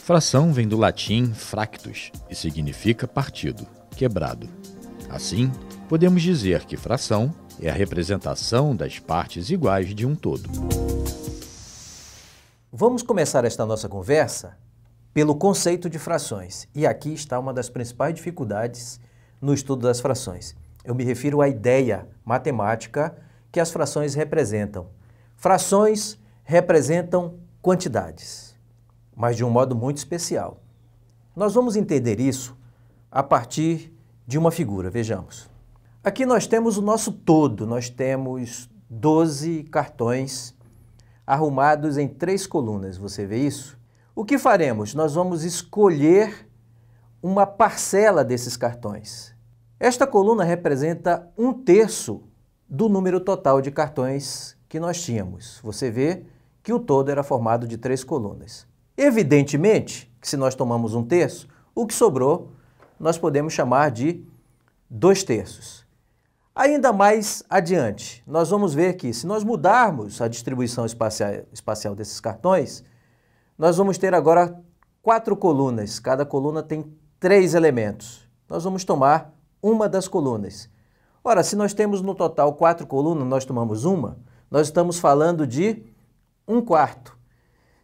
Fração vem do latim fractus e significa partido, quebrado. Assim, podemos dizer que fração é a representação das partes iguais de um todo. Vamos começar esta nossa conversa pelo conceito de frações. E aqui está uma das principais dificuldades no estudo das frações. Eu me refiro à ideia matemática que as frações representam. Frações representam quantidades, mas de um modo muito especial. Nós vamos entender isso a partir de uma figura, vejamos. Aqui nós temos o nosso todo, nós temos 12 cartões arrumados em 3 colunas, você vê isso? O que faremos? Nós vamos escolher uma parcela desses cartões. Esta coluna representa 1/3 do número total de cartões que nós tínhamos. Você vê que o todo era formado de 3 colunas. Evidentemente, que se nós tomamos 1/3, o que sobrou nós podemos chamar de 2/3. Ainda mais adiante, nós vamos ver que se nós mudarmos a distribuição espacial desses cartões, nós vamos ter agora 4 colunas. Cada coluna tem 3 elementos. Nós vamos tomar uma das colunas. Ora, se nós temos no total 4 colunas, nós tomamos uma, nós estamos falando de 1/4.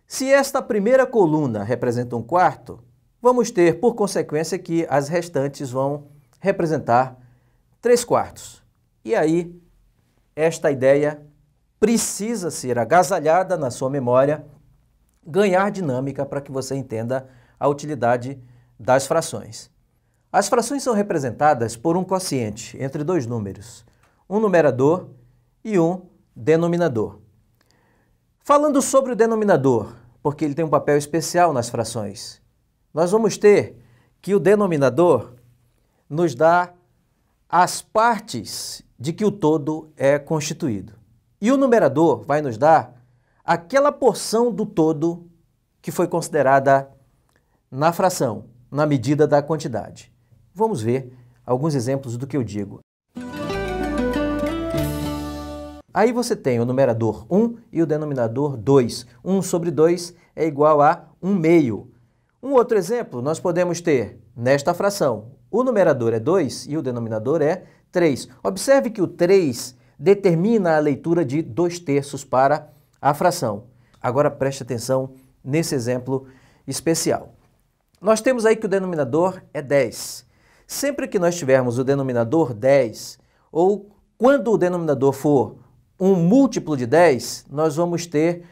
Se esta primeira coluna representa 1/4, vamos ter, por consequência, que as restantes vão representar 3/4. E aí, esta ideia precisa ser agasalhada na sua memória, ganhar dinâmica para que você entenda a utilidade das frações. As frações são representadas por um quociente entre 2 números, um numerador e um denominador. Falando sobre o denominador, porque ele tem um papel especial nas frações, nós vamos ter que o denominador nos dá as partes de que o todo é constituído. E o numerador vai nos dar aquela porção do todo que foi considerada na fração, na medida da quantidade. Vamos ver alguns exemplos do que eu digo. Aí você tem o numerador 1 e o denominador 2. 1 sobre 2 é igual a 1/2. Um outro exemplo nós podemos ter nesta fração. O numerador é 2 e o denominador é 3. Observe que o 3 determina a leitura de 2/3 para a fração. Agora preste atenção nesse exemplo especial. Nós temos aí que o denominador é 10. Sempre que nós tivermos o denominador 10, ou quando o denominador for um múltiplo de 10, nós vamos ter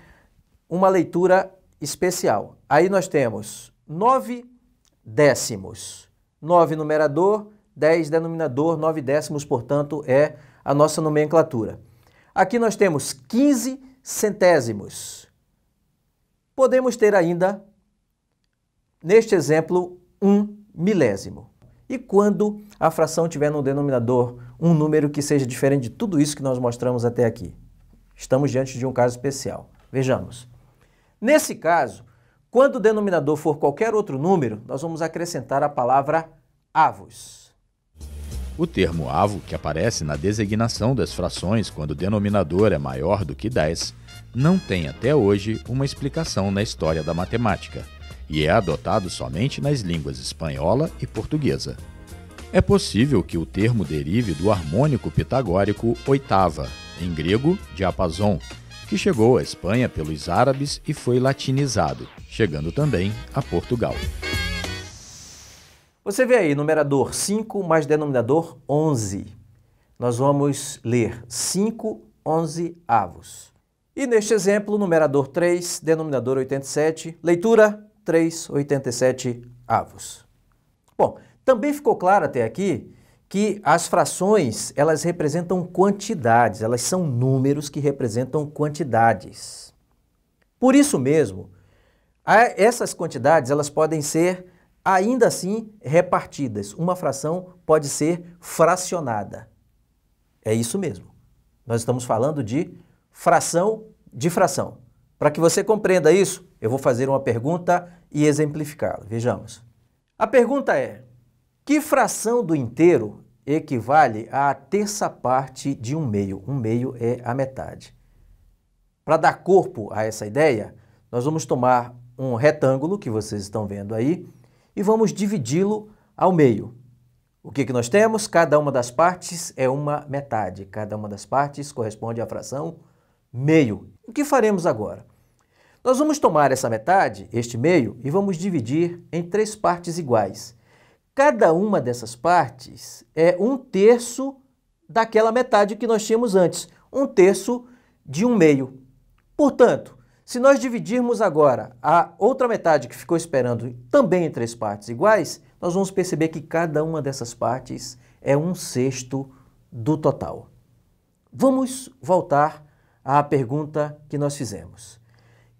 uma leitura especial. Aí nós temos 9 décimos. 9 numerador, 10 denominador, 9 décimos, portanto, é a nossa nomenclatura. Aqui nós temos 15 centésimos. Podemos ter ainda, neste exemplo, 1 milésimo. E quando a fração tiver no denominador um número que seja diferente de tudo isso que nós mostramos até aqui? Estamos diante de um caso especial. Vejamos. Nesse caso, quando o denominador for qualquer outro número, nós vamos acrescentar a palavra avos. O termo avo, que aparece na designação das frações quando o denominador é maior do que 10, não tem até hoje uma explicação na história da matemática e é adotado somente nas línguas espanhola e portuguesa. É possível que o termo derive do harmônico pitagórico oitava, em grego diapazon, que chegou à Espanha pelos árabes e foi latinizado, chegando também a Portugal. Você vê aí, numerador 5 mais denominador 11. Nós vamos ler 5 11avos. E neste exemplo, numerador 3, denominador 87, leitura 3 87avos. Bom, também ficou claro até aqui que as frações, elas representam quantidades, elas são números que representam quantidades. Por isso mesmo, essas quantidades, elas podem ser ainda assim repartidas. Uma fração pode ser fracionada. É isso mesmo. Nós estamos falando de fração de fração. Para que você compreenda isso, eu vou fazer uma pergunta e exemplificá-la. Vejamos. A pergunta é: que fração do inteiro equivale à terça parte de 1/2? 1/2 é a metade. Para dar corpo a essa ideia, nós vamos tomar um retângulo, que vocês estão vendo aí, e vamos dividi-lo ao meio. O que nós temos? Cada uma das partes é uma metade. Cada uma das partes corresponde à fração meio. O que faremos agora? Nós vamos tomar essa metade, este meio, e vamos dividir em 3 partes iguais. Cada uma dessas partes é 1/3 daquela metade que nós tínhamos antes, 1/3 de 1 meio. Portanto, se nós dividirmos agora a outra metade que ficou esperando também em 3 partes iguais, nós vamos perceber que cada uma dessas partes é 1/6 do total. Vamos voltar à pergunta que nós fizemos.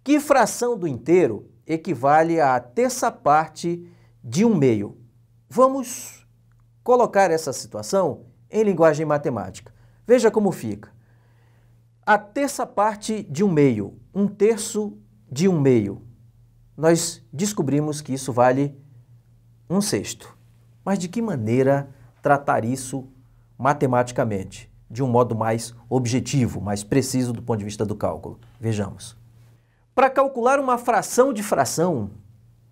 Que fração do inteiro equivale à 1/3 parte de 1 meio? Vamos colocar essa situação em linguagem matemática. Veja como fica. A 1/3 parte de 1 meio, 1/3 de 1 meio. Nós descobrimos que isso vale 1/6. Mas de que maneira tratar isso matematicamente? De um modo mais objetivo, mais preciso do ponto de vista do cálculo. Vejamos. Para calcular uma fração de fração,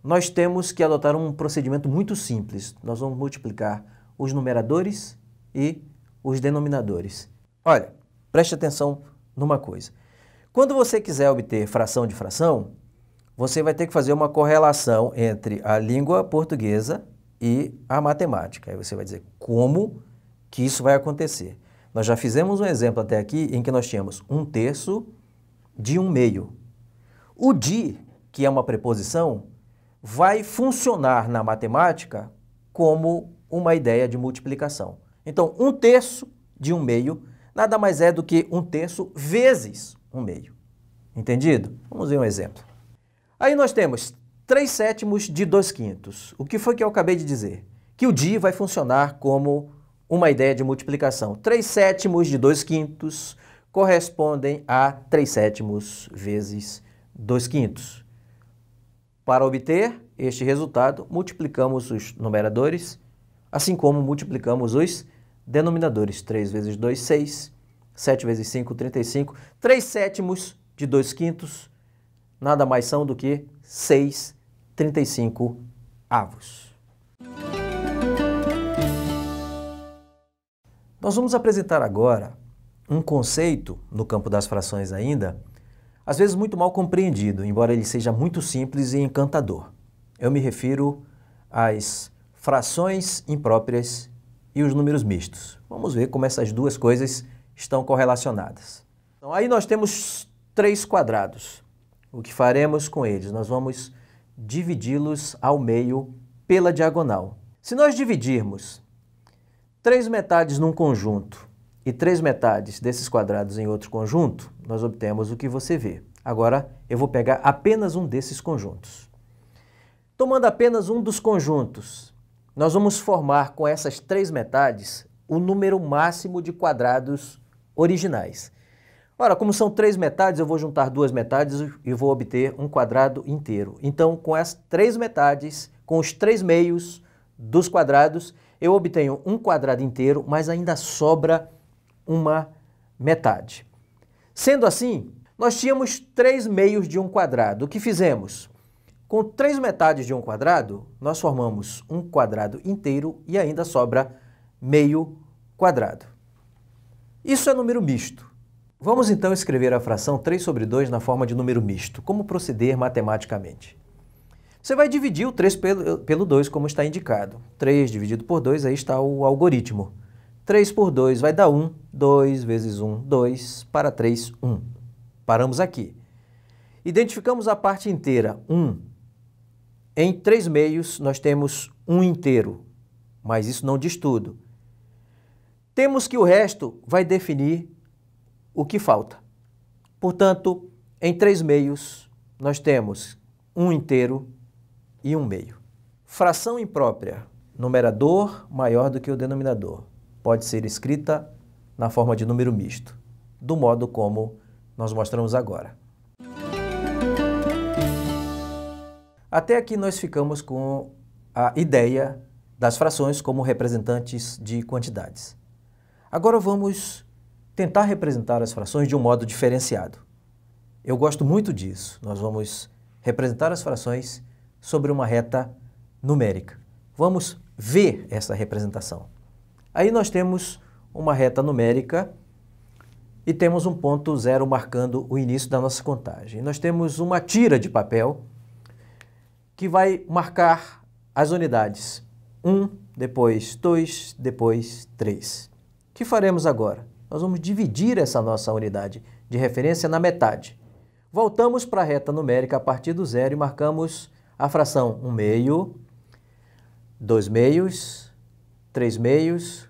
nós temos que adotar um procedimento muito simples. Nós vamos multiplicar os numeradores e os denominadores. Olha, preste atenção numa coisa. Quando você quiser obter fração de fração, você vai ter que fazer uma correlação entre a língua portuguesa e a matemática. Aí você vai dizer como que isso vai acontecer. Nós já fizemos um exemplo até aqui em que nós tínhamos 1/3 de 1 meio. O de, que é uma preposição, vai funcionar na matemática como uma ideia de multiplicação. Então, 1/3 de 1 meio nada mais é do que 1/3 vezes 1 meio. Entendido? Vamos ver um exemplo. Aí nós temos 3/7 de 2/5. O que foi que eu acabei de dizer? Que o de vai funcionar como uma ideia de multiplicação. 3/7 de 2/5 correspondem a 3/7 vezes 2/5. Para obter este resultado, multiplicamos os numeradores, assim como multiplicamos os denominadores. 3 vezes 2, 6. 7 vezes 5, 35. 3/7 de 2/5 nada mais são do que 6/35. Nós vamos apresentar agora um conceito no campo das frações ainda, às vezes muito mal compreendido, embora ele seja muito simples e encantador. Eu me refiro às frações impróprias e os números mistos. Vamos ver como essas duas coisas estão correlacionadas. Então, aí nós temos 3 quadrados. O que faremos com eles? Nós vamos dividi-los ao meio pela diagonal. Se nós dividirmos 3 metades num conjunto e 3 metades desses quadrados em outro conjunto, nós obtemos o que você vê. Agora, eu vou pegar apenas um desses conjuntos. Tomando apenas um dos conjuntos, nós vamos formar com essas 3 metades o número máximo de quadrados originais. Ora, como são 3 metades, eu vou juntar 2 metades e vou obter um quadrado inteiro. Então, com as 3 metades, com os 3 meios dos quadrados, eu obtenho um quadrado inteiro, mas ainda sobra uma metade. Sendo assim, nós tínhamos 3 meios de um quadrado. O que fizemos? Com 3 metades de um quadrado, nós formamos um quadrado inteiro e ainda sobra meio quadrado. Isso é número misto. Vamos então escrever a fração 3/2 na forma de número misto. Como proceder matematicamente? Você vai dividir o 3 pelo 2, como está indicado. 3 dividido por 2, aí está o algoritmo. 3 por 2 vai dar 1. 2 vezes 1, 2. Para 3, 1. Paramos aqui. Identificamos a parte inteira, 1. Em 3 meios, nós temos 1 inteiro, mas isso não diz tudo. Temos que o resto vai definir o que falta. Portanto, em 3 meios, nós temos 1 inteiro e 1 meio. Fração imprópria, numerador maior do que o denominador, pode ser escrita na forma de número misto, do modo como nós mostramos agora. Até aqui nós ficamos com a ideia das frações como representantes de quantidades. Agora vamos tentar representar as frações de um modo diferenciado. Eu gosto muito disso. Nós vamos representar as frações sobre uma reta numérica. Vamos ver essa representação. Aí nós temos uma reta numérica e temos um ponto zero marcando o início da nossa contagem. Nós temos uma tira de papel que vai marcar as unidades. 1, depois 2, depois 3. O que faremos agora? Nós vamos dividir essa nossa unidade de referência na metade. Voltamos para a reta numérica a partir do zero e marcamos a fração 1 meio, 2 meios, 3 meios,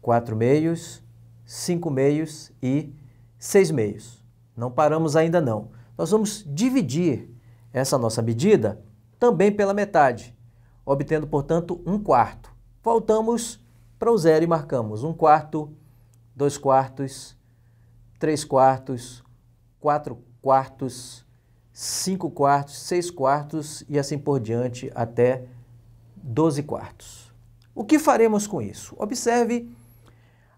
4 meios, 5 meios e 6 meios. Não paramos ainda não. Nós vamos dividir essa nossa medida também pela metade, obtendo, portanto, 1/4. Voltamos para o zero e marcamos 1/4, 2/4, 3/4, 4/4, 5/4, 6/4 e assim por diante até 12/4. O que faremos com isso? Observe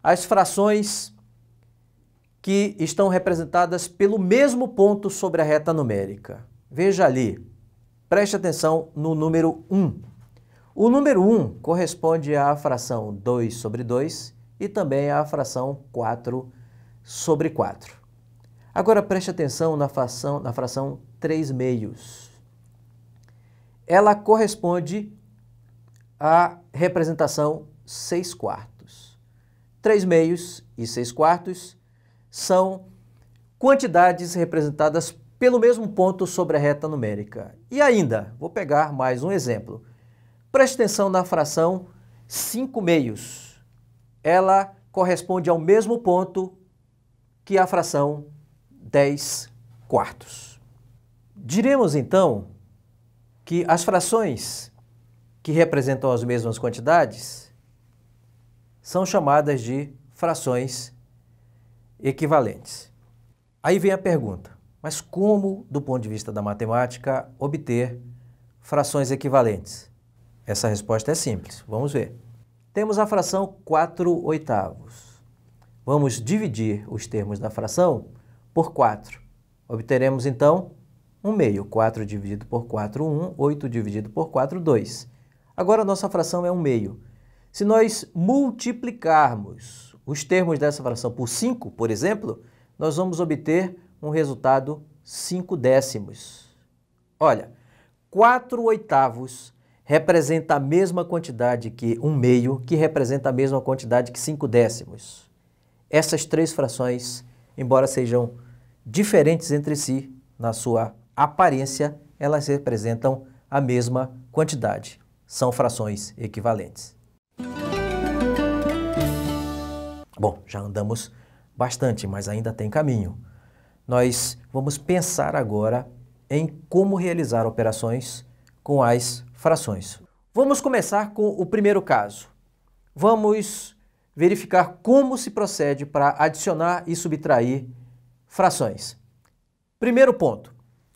as frações que estão representadas pelo mesmo ponto sobre a reta numérica. Veja ali, preste atenção no número 1. O número 1 corresponde à fração 2 sobre 2 e também à fração 4 sobre 4. Agora preste atenção na fração 3 meios. Ela corresponde à representação 6/4. 3 meios e 6/4 são quantidades representadas pelo mesmo ponto sobre a reta numérica. E ainda, vou pegar mais um exemplo. Preste atenção na fração 5 meios. Ela corresponde ao mesmo ponto que a fração 10/4. Diremos então que as frações que representam as mesmas quantidades são chamadas de frações equivalentes. Aí vem a pergunta, mas como, do ponto de vista da matemática, obter frações equivalentes? Essa resposta é simples, vamos ver. Temos a fração 4/8. Vamos dividir os termos da fração por 4. Obteremos então 1 meio. 4 dividido por 4, 1. 8 dividido por 4, 2. Agora a nossa fração é 1 meio. Se nós multiplicarmos os termos dessa fração por 5, por exemplo, nós vamos obter um resultado 5/10. Olha, 4/8 representa a mesma quantidade que 1 meio, que representa a mesma quantidade que 5/10. Essas três frações, embora sejam diferentes entre si na sua aparência, elas representam a mesma quantidade. São frações equivalentes. Bom, já andamos bastante, mas ainda tem caminho. Nós vamos pensar agora em como realizar operações com as frações. Vamos começar com o primeiro caso. Vamos verificar como se procede para adicionar e subtrair frações. Primeiro ponto.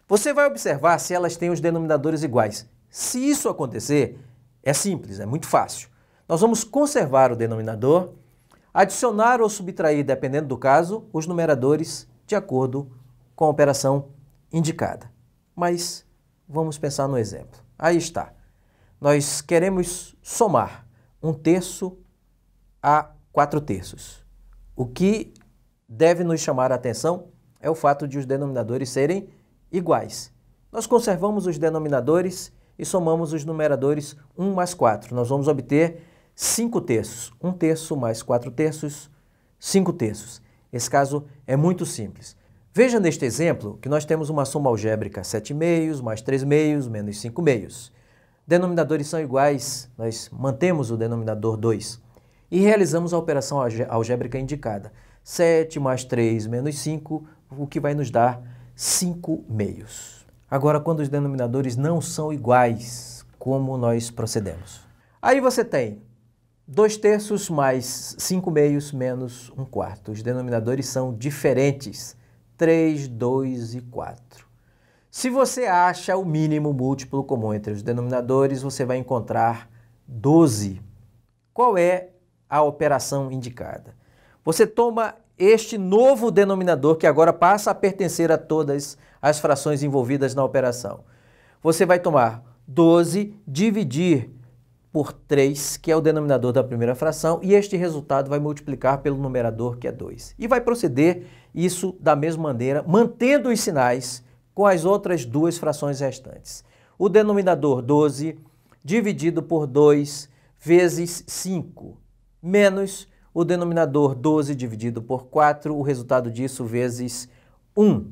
Você vai observar se elas têm os denominadores iguais. Se isso acontecer, é simples, é muito fácil. Nós vamos conservar o denominador, adicionar ou subtrair, dependendo do caso, os numeradores de acordo com a operação indicada. Mas vamos pensar no exemplo. Aí está. Nós queremos somar 1/3 a 4/3. O que deve nos chamar a atenção é o fato de os denominadores serem iguais. Nós conservamos os denominadores e somamos os numeradores 1 mais 4. Nós vamos obter 5/3. 1/3 mais 4/3, 5/3. Esse caso é muito simples. Veja neste exemplo que nós temos uma soma algébrica 7 meios, mais 3 meios, menos 5 meios. Denominadores são iguais, nós mantemos o denominador 2 e realizamos a operação algébrica indicada. 7 mais 3 menos 5, o que vai nos dar 5 meios. Agora, quando os denominadores não são iguais, como nós procedemos? Aí você tem 2/3 mais 5 meios menos 1/4. Os denominadores são diferentes. 3, 2 e 4. Se você acha o mínimo múltiplo comum entre os denominadores, você vai encontrar 12. Qual é a operação indicada? Você toma este novo denominador, que agora passa a pertencer a todas as frações envolvidas na operação. você vai tomar 12, dividir por 3, que é o denominador da primeira fração, e este resultado vai multiplicar pelo numerador, que é 2. E vai proceder isso da mesma maneira, mantendo os sinais com as outras duas frações restantes. O denominador 12 dividido por 2 vezes 5, menos o denominador 12 dividido por 4, o resultado disso vezes 1.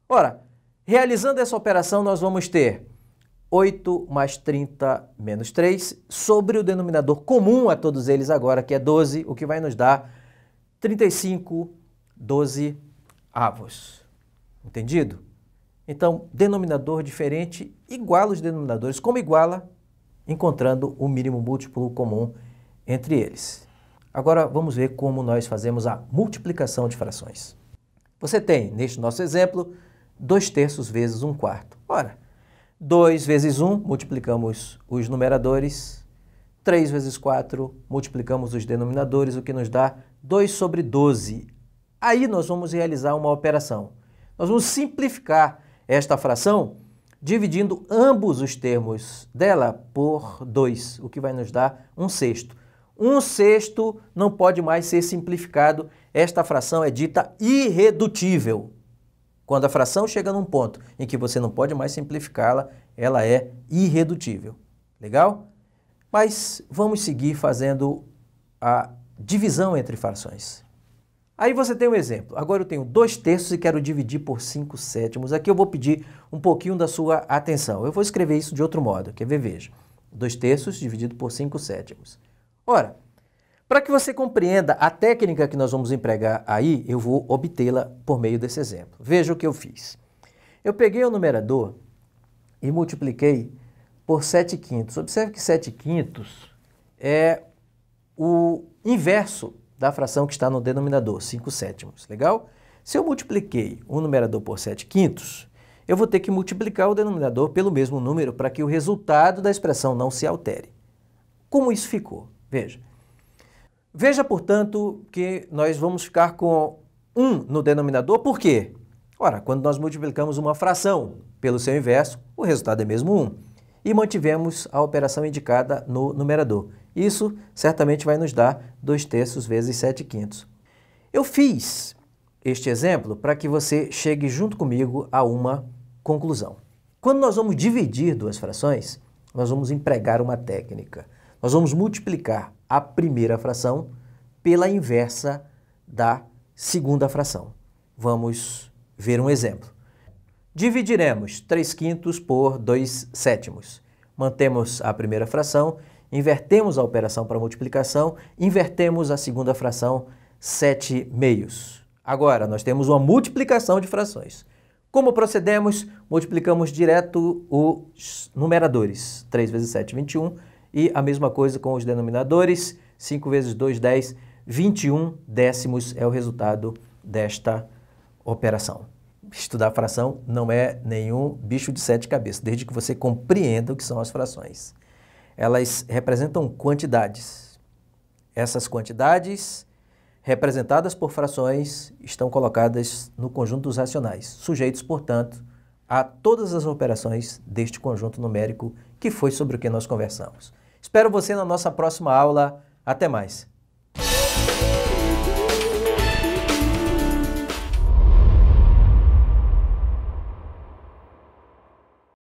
Ora, realizando essa operação, nós vamos ter 8 mais 30 menos 3 sobre o denominador comum a todos eles agora, que é 12, o que vai nos dar 35 12avos. Entendido? Então, denominador diferente iguala os denominadores. Como iguala? Encontrando o mínimo múltiplo comum entre eles. Agora, vamos ver como nós fazemos a multiplicação de frações. Você tem, neste nosso exemplo, 2/3 vezes 1/4. Ora, 2 vezes 1, multiplicamos os numeradores. 3 vezes 4, multiplicamos os denominadores, o que nos dá 2 sobre 12. Aí nós vamos realizar uma operação. Nós vamos simplificar esta fração dividindo ambos os termos dela por 2, o que vai nos dar 1/6. 1/6 não pode mais ser simplificado. Esta fração é dita irredutível. Quando a fração chega num ponto em que você não pode mais simplificá-la, ela é irredutível. Legal? Mas vamos seguir fazendo a divisão entre frações. Aí você tem um exemplo. Agora eu tenho 2/3 e quero dividir por 5/7. Aqui eu vou pedir um pouquinho da sua atenção. Eu vou escrever isso de outro modo. Quer ver? Veja. 2/3 dividido por 5/7. Ora, para que você compreenda a técnica que nós vamos empregar aí, eu vou obtê-la por meio desse exemplo. Veja o que eu fiz. Eu peguei o numerador e multipliquei por 7/5. Observe que 7/5 é o inverso da fração que está no denominador, 5/7. Legal? Se eu multipliquei o numerador por 7/5, eu vou ter que multiplicar o denominador pelo mesmo número para que o resultado da expressão não se altere. Como isso ficou? Veja. Veja, portanto, que nós vamos ficar com 1 no denominador. Por quê? Ora, quando nós multiplicamos uma fração pelo seu inverso, o resultado é mesmo 1. E mantivemos a operação indicada no numerador. Isso certamente vai nos dar 2/3 vezes 7/5. Eu fiz este exemplo para que você chegue junto comigo a uma conclusão. Quando nós vamos dividir duas frações, nós vamos empregar uma técnica. Nós vamos multiplicar a primeira fração pela inversa da segunda fração. Vamos ver um exemplo. Dividiremos 3/5 por 2/7. Mantemos a primeira fração, invertemos a operação para multiplicação, invertemos a segunda fração, 7/2. Agora, nós temos uma multiplicação de frações. Como procedemos? Multiplicamos direto os numeradores. 3 vezes 7, 21. E a mesma coisa com os denominadores. 5 vezes 2, 10. 21 décimos é o resultado desta operação. Estudar fração não é nenhum bicho de 7 cabeças, desde que você compreenda o que são as frações. Elas representam quantidades. Essas quantidades, representadas por frações, estão colocadas no conjunto dos racionais, sujeitos, portanto, a todas as operações deste conjunto numérico que foi sobre o que nós conversamos. Espero você na nossa próxima aula. Até mais!